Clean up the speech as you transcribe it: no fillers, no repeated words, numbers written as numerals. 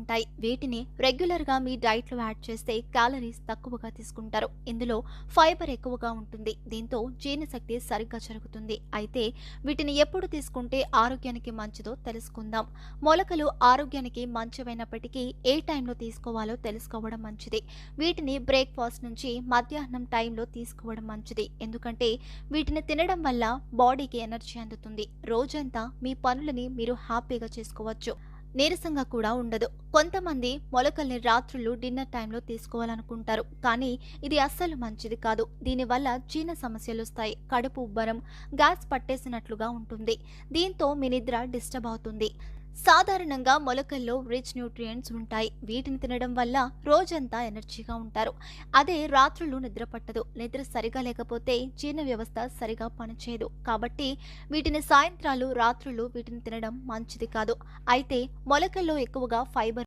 ఉంటాయి. వీటిని రెగ్యులర్గా మీ డైట్లో యాడ్ చేస్తే క్యాలరీస్ తక్కువగా తీసుకుంటారు. ఇందులో ఫైబర్ ఎక్కువగా ఉంటుంది. దీంతో జీర్ణశక్తి సరిగ్గా జరుగుతుంది. అయితే వీటిని ఎప్పుడు తీసుకుంటే ఆరోగ్యానికి మంచిదో తెలుసుకుందాం. మొలకలు ఆరోగ్యానికి మంచివైనప్పటికీ ఏ టైంలో తీసుకోవాలో తెలుసుకోవడం మంచిది. వీటిని బ్రేక్ఫాస్ట్ నుంచి మధ్యాహ్నం టైంలో తీసుకోవడం మంచిది. ఎందుకంటే వీటిని తినడం వల్ల బాడీకి ఎనర్జీ అందుతుంది. రోజంతా మీ పనులని మీరు హ్యాపీగా చేసుకోవచ్చు. నీరసంగా కూడా ఉండదు. కొంతమంది మొలకల్ని రాత్రులు డిన్నర్ టైంలో తీసుకోవాలనుకుంటారు. కానీ ఇది అస్సలు మంచిది కాదు. దీనివల్ల జీర్ణ సమస్యలొస్తాయి. కడుపు ఉబ్బరం, గ్యాస్ పట్టేసినట్లుగా ఉంటుంది. దీంతో మీ నిద్ర డిస్టర్బ్ అవుతుంది. సాధారణంగా మొలకల్లో రిచ్ న్యూట్రియంట్స్ ఉంటాయి. వీటిని తినడం వల్ల రోజంతా ఎనర్జీగా ఉంటారు. అదే రాత్రులు నిద్ర పట్టదు. నిద్ర సరిగా లేకపోతే జీర్ణ వ్యవస్థ సరిగా పనిచేయదు. కాబట్టి వీటిని సాయంత్రాలు, రాత్రులు వీటిని తినడం మంచిది కాదు. అయితే మొలకల్లో ఎక్కువగా ఫైబర్